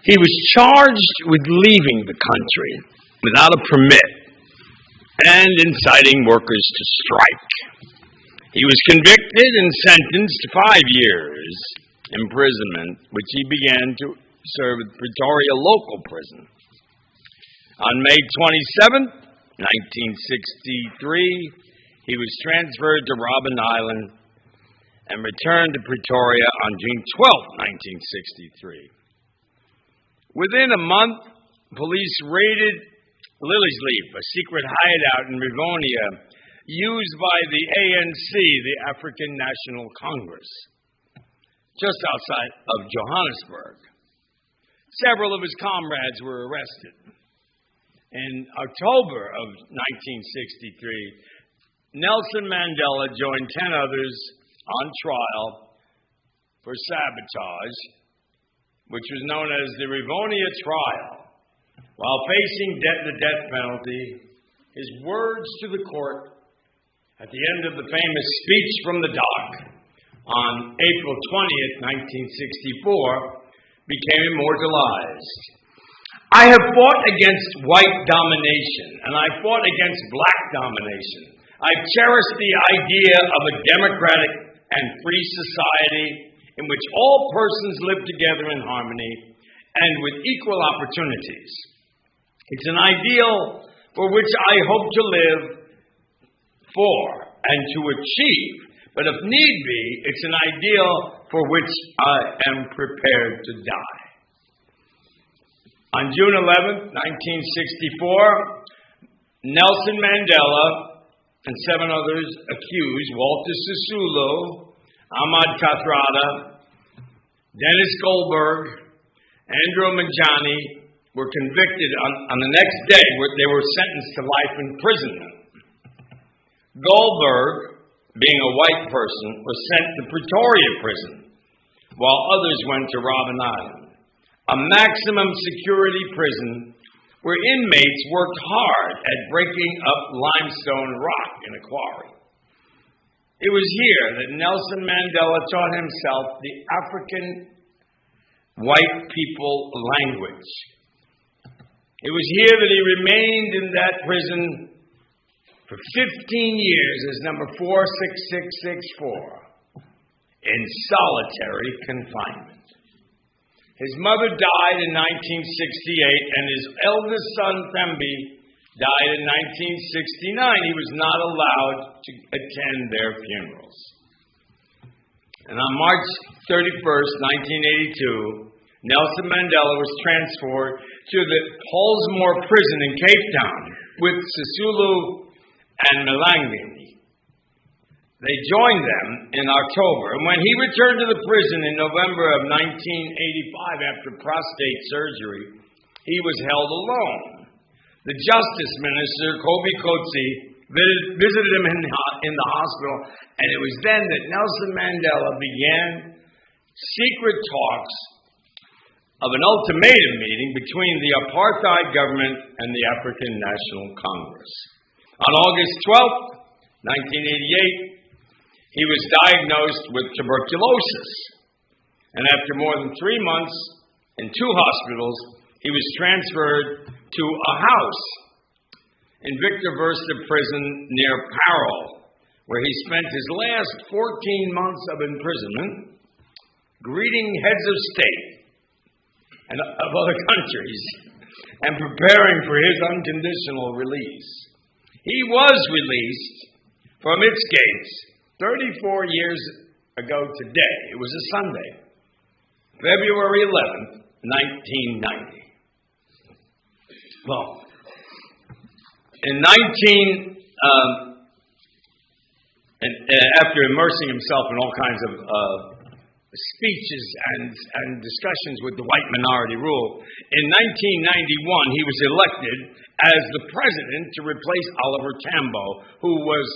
He was charged with leaving the country without a permit and inciting workers to strike. He was convicted and sentenced to 5 years imprisonment, which he began to serve at Pretoria local prison. On May 27, 1963, he was transferred to Robben Island and returned to Pretoria on June 12, 1963. Within a month, police raided Lily's Leaf, a secret hideout in Rivonia used by the ANC, the African National Congress, just outside of Johannesburg. Several of his comrades were arrested. In October of 1963, Nelson Mandela joined 10 others on trial for sabotage, which was known as the Rivonia Trial. While facing the death penalty, his words to the court at the end of the famous speech from the dock on April 20th, 1964, became immortalized. I have fought against white domination, and I fought against black domination. I've cherished the idea of a democratic and free society in which all persons live together in harmony and with equal opportunities. It's an ideal for which I hope to live for and to achieve, but if need be, it's an ideal for which I am prepared to die. On June 11, 1964, Nelson Mandela and 7 others accused Walter Sisulu, Ahmad Kathrada, Dennis Goldberg, Andrew Manjani were convicted on the next day. They were sentenced to life imprisonment. Goldberg, being a white person, was sent to Pretoria prison, while others went to Robben Island, a maximum security prison where inmates worked hard at breaking up limestone rock in a quarry. It was here that Nelson Mandela taught himself the African white people language. It was here that he remained in that prison for 15 years as number 46664 in solitary confinement. His mother died in 1968, and his eldest son, Thembi, died in 1969. He was not allowed to attend their funerals. And on March 31st, 1982, Nelson Mandela was transferred to the Holsmore prison in Cape Town with Sisulu and Malangeni. They joined them in October, and when he returned to the prison in November of 1985 after prostate surgery, he was held alone. The Justice Minister, Kobe Kotsi, visited him in the hospital, and it was then that Nelson Mandela began secret talks of an ultimatum meeting between the apartheid government and the African National Congress. On August 12, 1988, he was diagnosed with tuberculosis, and after more than 3 months in 2 hospitals, he was transferred to a house in Victor Verster prison near Parow, where he spent his last 14 months of imprisonment greeting heads of state and of other countries and preparing for his unconditional release. He was released from its gates 34 years ago today. It was a Sunday, February 11th, 1990. Well, after immersing himself in all kinds of speeches and discussions with the white minority rule, in 1991 he was elected as the president to replace Oliver Tambo, who was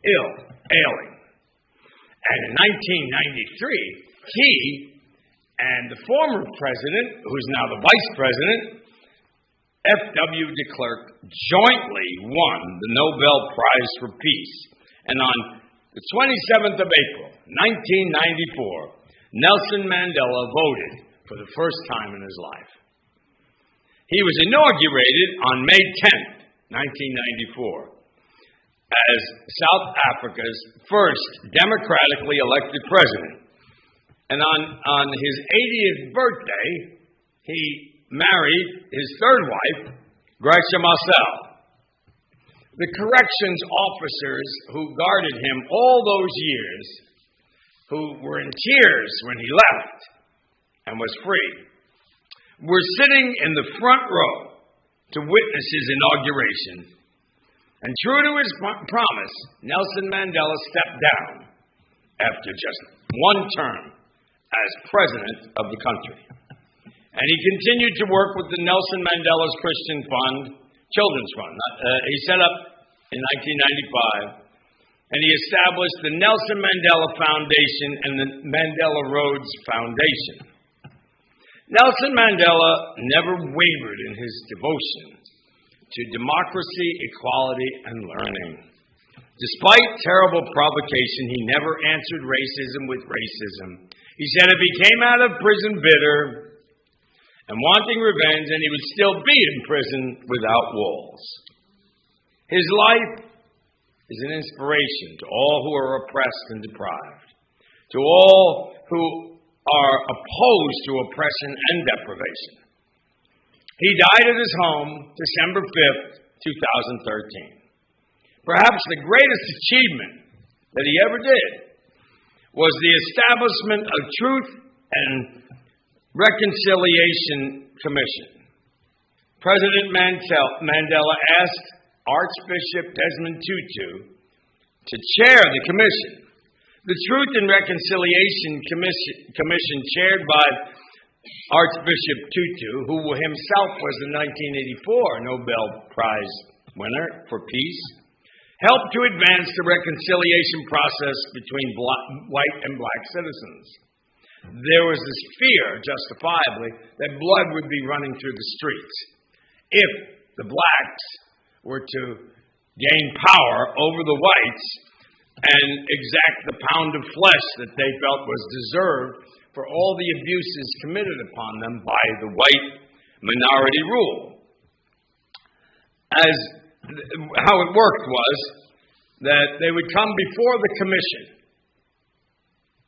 ailing. And in 1993, he and the former president, who's now the vice president, F.W. de Klerk, jointly won the Nobel Prize for Peace. And on the 27th of April, 1994, Nelson Mandela voted for the first time in his life. He was inaugurated on May 10th, 1994, as South Africa's first democratically elected president. And on his 80th birthday, he married his third wife, Gracia Marcel. The corrections officers who guarded him all those years, who were in tears when he left and was free, were sitting in the front row to witness his inauguration. And true to his promise, Nelson Mandela stepped down after just one term as president of the country. And he continued to work with the Nelson Mandela's Christian Fund, Children's Fund. He set up in 1995, and he established the Nelson Mandela Foundation and the Mandela Rhodes Foundation. Nelson Mandela never wavered in his devotion to democracy, equality, and learning. Despite terrible provocation, he never answered racism with racism. He said if he came out of prison bitter and wanting revenge, and he would still be in prison without walls. His life is an inspiration to all who are oppressed and deprived, to all who are opposed to oppression and deprivation. He died at his home December 5th, 2013. Perhaps the greatest achievement that he ever did was the establishment of Truth and Reconciliation Commission. President Mandela asked Archbishop Desmond Tutu to chair the commission. The Truth and Reconciliation Commission, chaired by Archbishop Tutu, who himself was the 1984 Nobel Prize winner for peace, helped to advance the reconciliation process between white and black citizens. There was this fear, justifiably, that blood would be running through the streets if the blacks were to gain power over the whites and exact the pound of flesh that they felt was deserved for all the abuses committed upon them by the white minority rule. How it worked was that they would come before the commission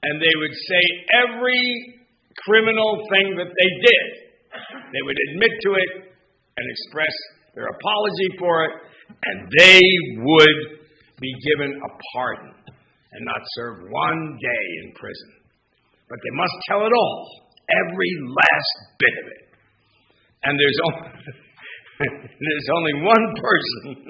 and they would say every criminal thing that they did. They would admit to it and express their apology for it, and they would be given a pardon and not serve one day in prison. But they must tell it all, every last bit of it. And there's only one person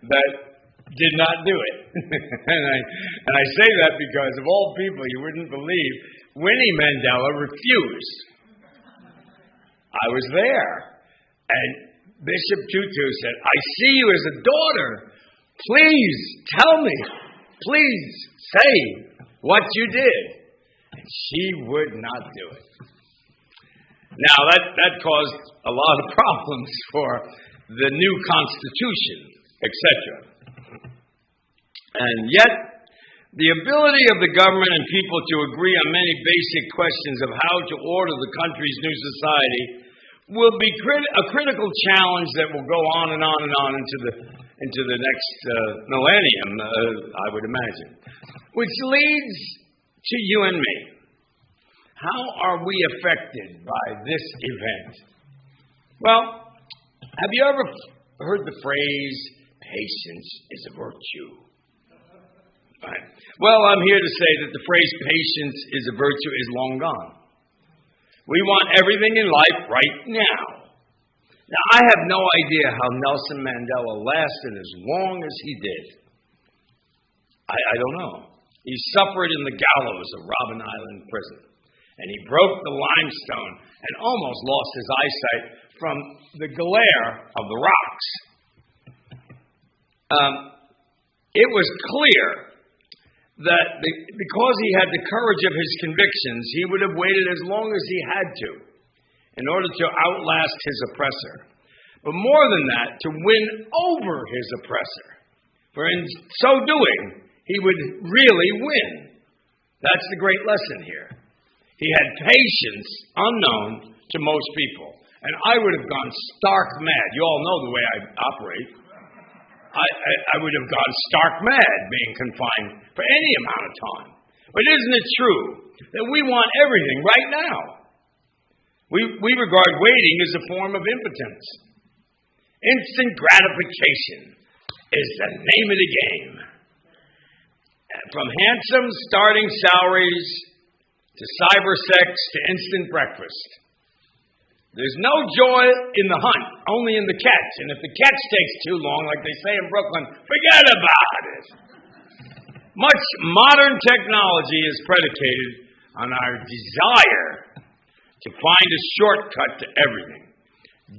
that did not do it. and I say that because of all people you wouldn't believe, Winnie Mandela refused. I was there. And Bishop Tutu said, I see you as a daughter. Please tell me. Please say what you did. And she would not do it. Now, that caused a lot of problems for the new Constitution, etc. And yet, the ability of the government and people to agree on many basic questions of how to order the country's new society will be a critical challenge that will go on and on and on into the next millennium, I would imagine. Which leads to you and me. How are we affected by this event? Well, have you ever heard the phrase, patience is a virtue? Right. Well, I'm here to say that the phrase patience is a virtue is long gone. We want everything in life right now. Now, I have no idea how Nelson Mandela lasted as long as he did. I don't know. He suffered in the gallows of Robben Island prison. And he broke the limestone and almost lost his eyesight from the glare of the rocks. It was clear that because he had the courage of his convictions, he would have waited as long as he had to in order to outlast his oppressor. But more than that, to win over his oppressor. For in so doing, he would really win. That's the great lesson here. He had patience unknown to most people. And I would have gone stark mad. You all know the way I operate. I would have gone stark mad being confined for any amount of time. But isn't it true that we want everything right now? We regard waiting as a form of impotence. Instant gratification is the name of the game. From handsome starting salaries to cyber sex to instant breakfast. There's no joy in the hunt, only in the catch. And if the catch takes too long, like they say in Brooklyn, forget about it. Much modern technology is predicated on our desire to find a shortcut to everything.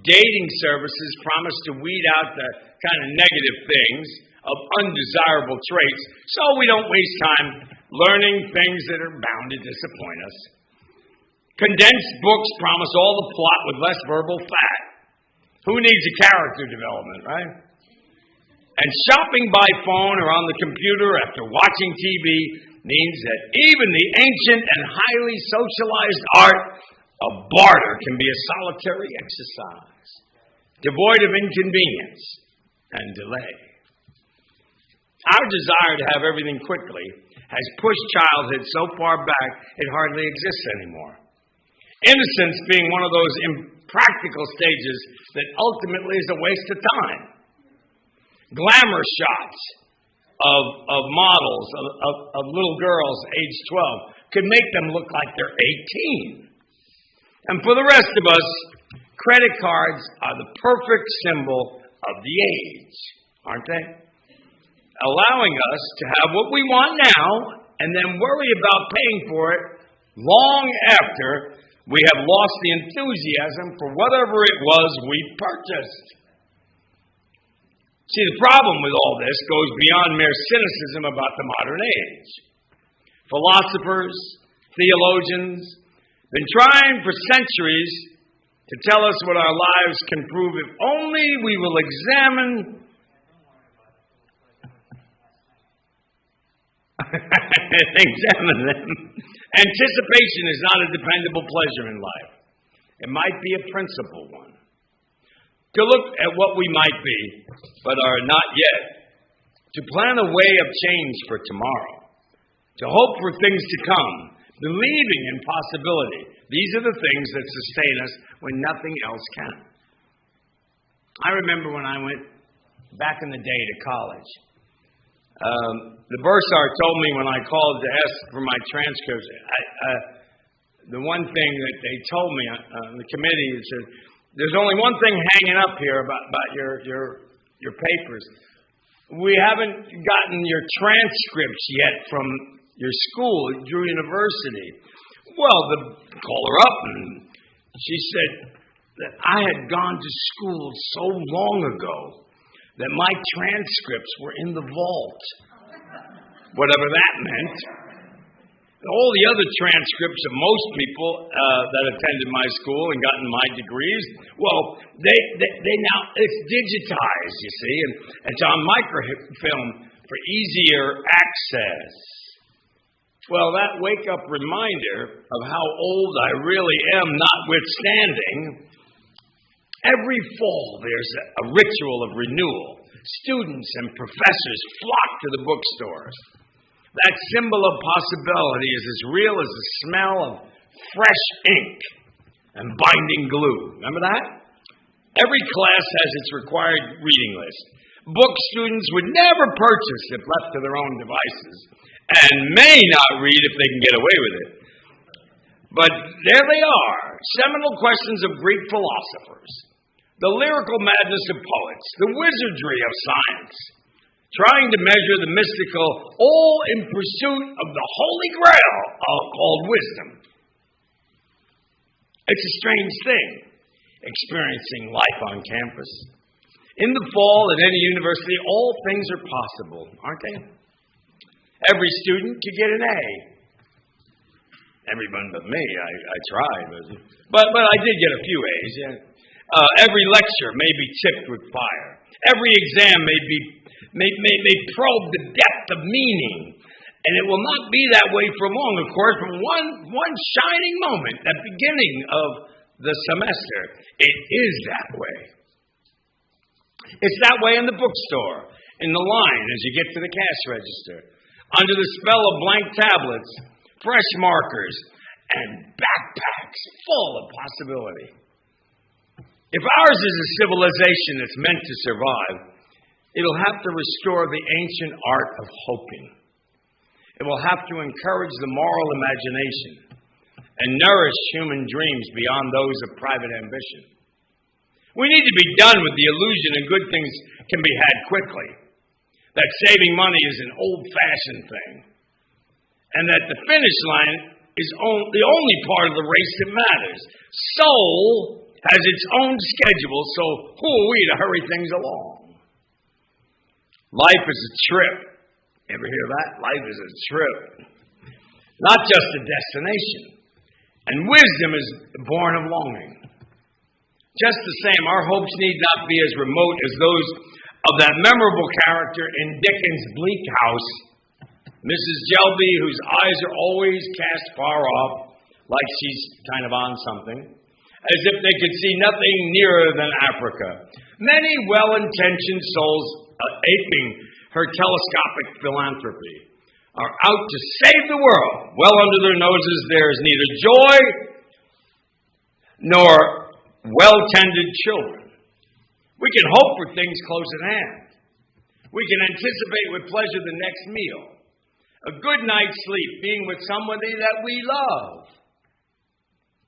Dating services promise to weed out the kind of negative things of undesirable traits, so we don't waste time learning things that are bound to disappoint us. Condensed books promise all the plot with less verbal fat. Who needs a character development, right? And shopping by phone or on the computer after watching TV means that even the ancient and highly socialized art of barter can be a solitary exercise, devoid of inconvenience and delay. Our desire to have everything quickly has pushed childhood so far back it hardly exists anymore. Innocence being one of those impractical stages that ultimately is a waste of time. Glamour shots of models, of little girls age 12, could make them look like they're 18. And for the rest of us, credit cards are the perfect symbol of the age, aren't they? Allowing us to have what we want now and then worry about paying for it long after we have lost the enthusiasm for whatever it was we purchased. See, the problem with all this goes beyond mere cynicism about the modern age. Philosophers, theologians, been trying for centuries to tell us what our lives can prove if only we will examine them. Anticipation is not a dependable pleasure in life. It might be a principal one. To look at what we might be, but are not yet. To plan a way of change for tomorrow. To hope for things to come. Believing in possibility. These are the things that sustain us when nothing else can. I remember when I went back in the day to college. The bursar told me when I called to ask for my transcripts, the one thing that they told me on the committee is that there's only one thing hanging up here about your papers. We haven't gotten your transcripts yet from your school, Drew University. Well, call her up, and she said that I had gone to school so long ago that my transcripts were in the vault, whatever that meant. All the other transcripts of most people that attended my school and gotten my degrees, well, they now, it's digitized, you see, and it's on microfilm for easier access. Well, that wake-up reminder of how old I really am, notwithstanding, every fall there's a ritual of renewal. Students and professors flock to the bookstores. That symbol of possibility is as real as the smell of fresh ink and binding glue. Remember that? Every class has its required reading list. Book students would never purchase if left to their own devices, and may not read if they can get away with it. But there they are, seminal questions of Greek philosophers, the lyrical madness of poets, the wizardry of science, trying to measure the mystical, all in pursuit of the holy grail called wisdom. It's a strange thing, experiencing life on campus. In the fall at any university, all things are possible, aren't they? Every student could get an A. Everyone but me. I tried, but I did get a few A's. Yeah. Every lecture may be tipped with fire. Every exam may probe the depth of meaning. And it will not be that way for long, of course, but one shining moment, that beginning of the semester. It is that way. It's that way in the bookstore, in the line as you get to the cash register, under the spell of blank tablets, fresh markers, and backpacks full of possibility. If ours is a civilization that's meant to survive, it'll have to restore the ancient art of hoping. It will have to encourage the moral imagination and nourish human dreams beyond those of private ambition. We need to be done with the illusion that good things can be had quickly, that saving money is an old-fashioned thing, and that the finish line is the only part of the race that matters. Soul has its own schedule, so who are we to hurry things along? Life is a trip. Ever hear that? Life is a trip. Not just a destination. And wisdom is born of longing. Just the same, our hopes need not be as remote as those of that memorable character in Dickens' Bleak House, Mrs. Jelby, whose eyes are always cast far off, like she's kind of on something, as if they could see nothing nearer than Africa. Many well-intentioned souls aping her telescopic philanthropy are out to save the world. Well under their noses there is neither joy nor well-tended children. We can hope for things close at hand. We can anticipate with pleasure the next meal, a good night's sleep, being with somebody that we love,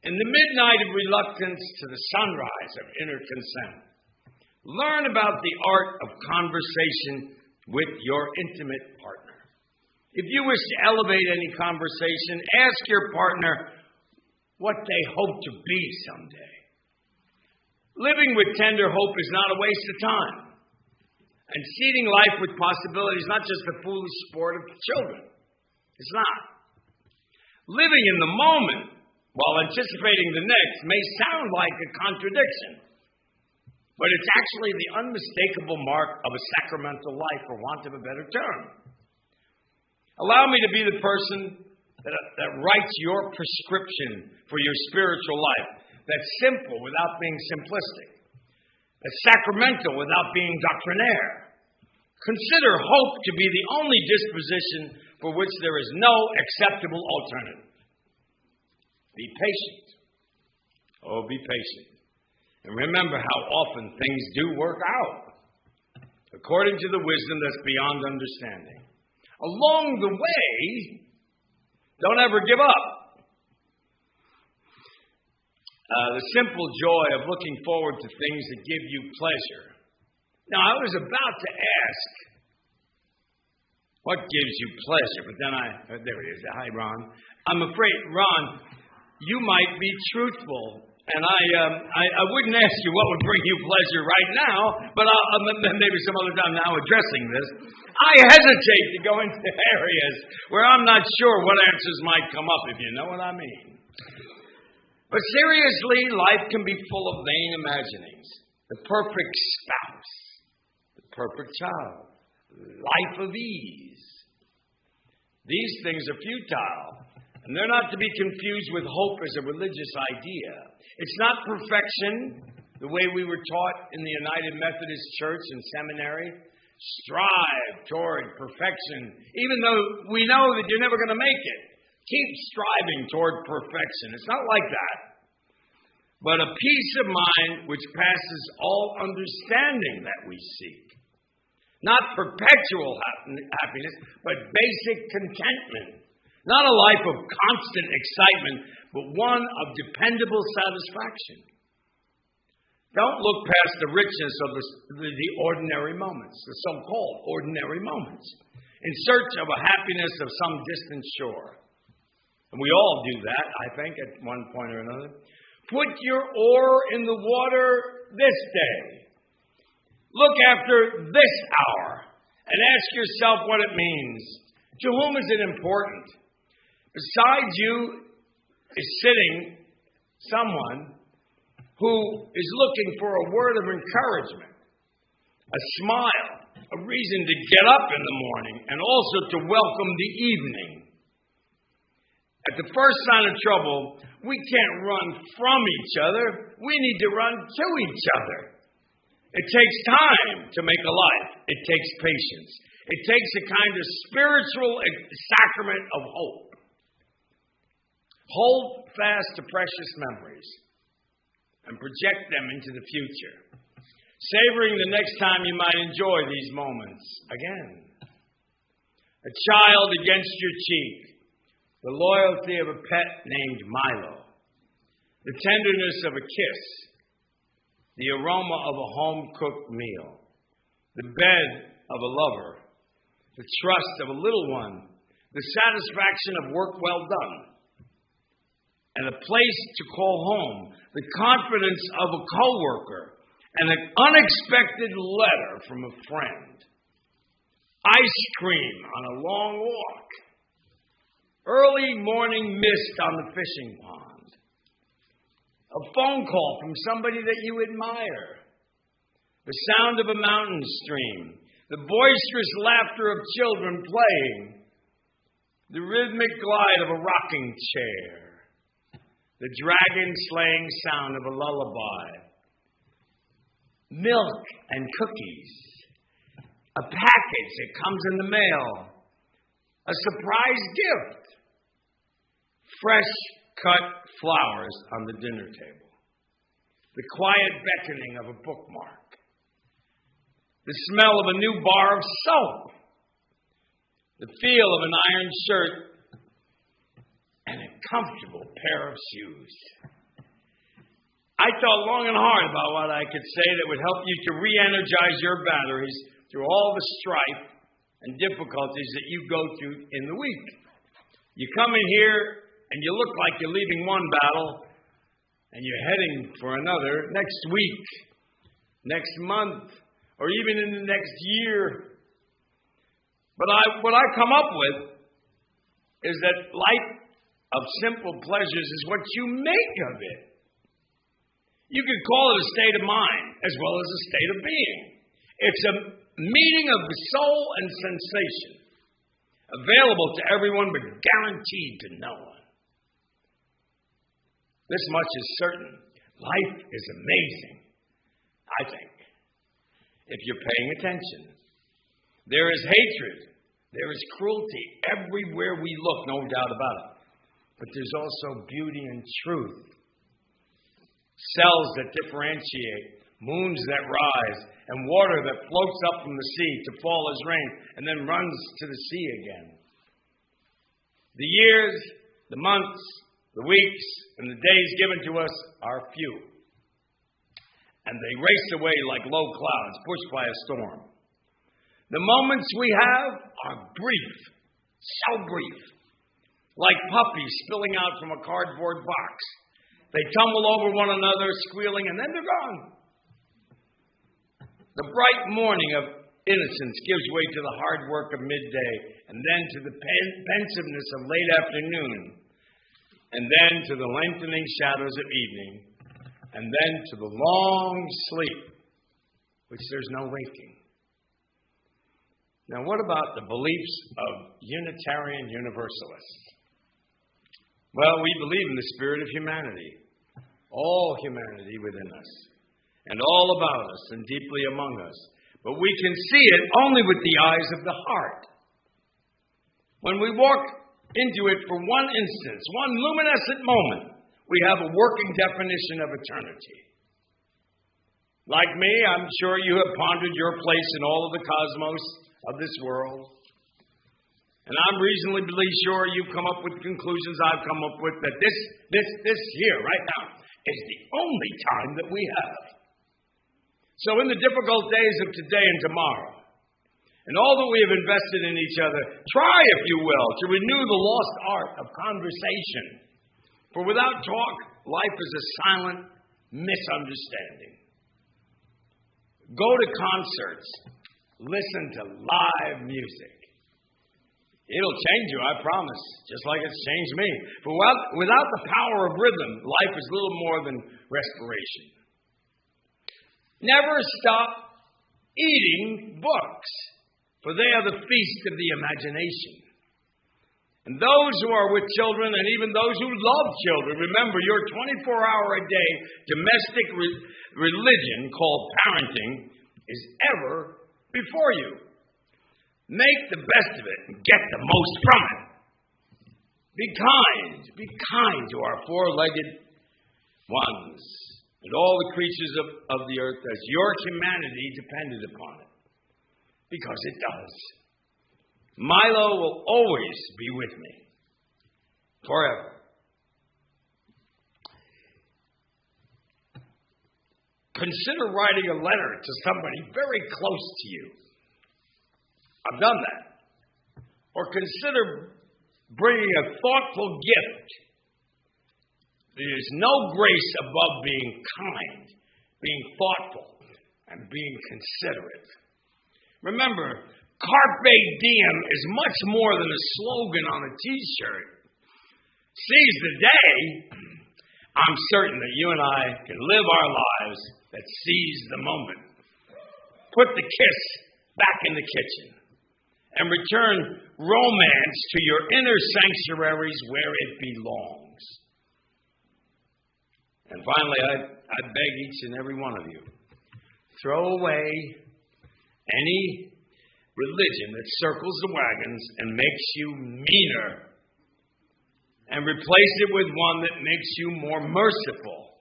in the midnight of reluctance to the sunrise of inner consent. Learn about the art of conversation with your intimate partner. If you wish to elevate any conversation, ask your partner what they hope to be someday. Living with tender hope is not a waste of time. And seeding life with possibility is not just the foolish sport of children. It's not. Living in the moment while anticipating the next may sound like a contradiction, but it's actually the unmistakable mark of a sacramental life, for want of a better term. Allow me to be the person that writes your prescription for your spiritual life. That's simple without being simplistic. That's sacramental without being doctrinaire. Consider hope to be the only disposition for which there is no acceptable alternative. Be patient. Oh, be patient. And remember how often things do work out according to the wisdom that's beyond understanding. Along the way, don't ever give up. The simple joy of looking forward to things that give you pleasure. Now, I was about to ask, what gives you pleasure? But then there he is. Hi, Ron. I'm afraid, Ron, you might be truthful. And I wouldn't ask you what would bring you pleasure right now, but maybe some other time now addressing this. I hesitate to go into areas where I'm not sure what answers might come up, if you know what I mean. But seriously, life can be full of vain imaginings. The perfect spouse, the perfect child, life of ease. These things are futile, and they're not to be confused with hope as a religious idea. It's not perfection, the way we were taught in the United Methodist Church and Seminary. Strive toward perfection, even though we know that you're never going to make it. Keep striving toward perfection. It's not like that. But a peace of mind which passes all understanding that we seek. Not perpetual happiness, but basic contentment. Not a life of constant excitement, but one of dependable satisfaction. Don't look past the richness of the ordinary moments, the so-called ordinary moments, in search of a happiness of some distant shore. And we all do that, I think, at one point or another. Put your oar in the water this day. Look after this hour and ask yourself what it means. To whom is it important? Beside you is sitting someone who is looking for a word of encouragement, a smile, a reason to get up in the morning, and also to welcome the evening. At the first sign of trouble, we can't run from each other. We need to run to each other. It takes time to make a life. It takes patience. It takes a kind of spiritual sacrament of hope. Hold fast to precious memories and project them into the future, savoring the next time you might enjoy these moments again. A child against your cheek, the loyalty of a pet named Milo, the tenderness of a kiss, the aroma of a home-cooked meal, the bed of a lover, the trust of a little one, the satisfaction of work well done, and a place to call home, the confidence of a coworker, and an unexpected letter from a friend. Ice cream on a long walk. Early morning mist on the fishing pond. A phone call from somebody that you admire. The sound of a mountain stream. The boisterous laughter of children playing. The rhythmic glide of a rocking chair. The dragon-slaying sound of a lullaby. Milk and cookies. A package that comes in the mail. A surprise gift. Fresh cut flowers on the dinner table. The quiet beckoning of a bookmark. The smell of a new bar of soap. The feel of an iron shirt. And a comfortable pair of shoes. I thought long and hard about what I could say that would help you to re-energize your batteries through all the strife and difficulties that you go through in the week. You come in here and you look like you're leaving one battle and you're heading for another next week, next month, or even in the next year. But what I come up with is that life of simple pleasures is what you make of it. You could call it a state of mind as well as a state of being. It's a meeting of the soul and sensation, available to everyone but guaranteed to no one. This much is certain. Life is amazing, I think, if you're paying attention. There is hatred. There is cruelty everywhere we look, no doubt about it. But there's also beauty and truth. Cells that differentiate, moons that rise, and water that floats up from the sea to fall as rain and then runs to the sea again. The years, the months, the weeks, and the days given to us are few. And they race away like low clouds pushed by a storm. The moments we have are brief, so brief, like puppies spilling out from a cardboard box. They tumble over one another, squealing, and then they're gone. The bright morning of innocence gives way to the hard work of midday, and then to the pensiveness of late afternoon, and then to the lengthening shadows of evening, and then to the long sleep, which there's no waking. Now, what about the beliefs of Unitarian Universalists? Well, we believe in the spirit of humanity, all humanity within us, and all about us and deeply among us. But we can see it only with the eyes of the heart. When we walk into it for one instance, one luminescent moment, we have a working definition of eternity. Like me, I'm sure you have pondered your place in all of the cosmos of this world. And I'm reasonably sure you've come up with conclusions I've come up with that this here, right now, is the only time that we have. So in the difficult days of today and tomorrow, and all that we have invested in each other, try, if you will, to renew the lost art of conversation. For without talk, life is a silent misunderstanding. Go to concerts. Listen to live music. It'll change you, I promise, just like it's changed me. For without the power of rhythm, life is little more than respiration. Never stop eating books, for they are the feast of the imagination. And those who are with children, and even those who love children, remember your 24-hour-a-day domestic religion called parenting is ever before you. Make the best of it and get the most from it. Be kind to our four-legged ones and all the creatures of the earth as your humanity depended upon it. Because it does. Milo will always be with me. Forever. Consider writing a letter to somebody very close to you. I've done that. Or consider bringing a thoughtful gift. There is no grace above being kind, being thoughtful, and being considerate. Remember, Carpe Diem is much more than a slogan on a t-shirt. Seize the day. I'm certain that you and I can live our lives that seize the moment. Put the kiss back in the kitchen and return romance to your inner sanctuaries where it belongs. And finally, I beg each and every one of you, throw away any religion that circles the wagons and makes you meaner, and replace it with one that makes you more merciful.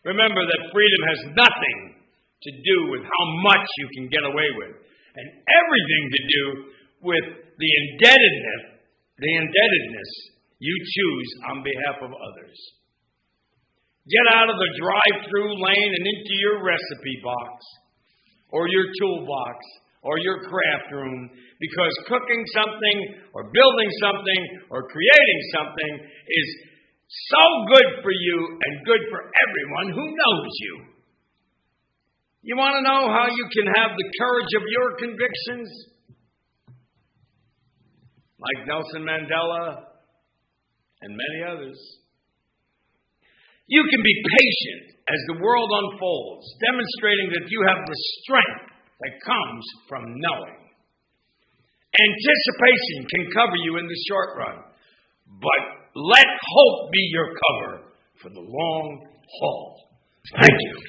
Remember that freedom has nothing to do with how much you can get away with, and everything to do with the indebtedness you choose on behalf of others. Get out of the drive-through lane and into your recipe box, or your toolbox, or your craft room, because cooking something, or building something, or creating something is so good for you and good for everyone who knows you. You want to know how you can have the courage of your convictions? Like Nelson Mandela and many others. You can be patient as the world unfolds, demonstrating that you have the strength that comes from knowing. Anticipation can cover you in the short run, but let hope be your cover for the long haul. Thank you.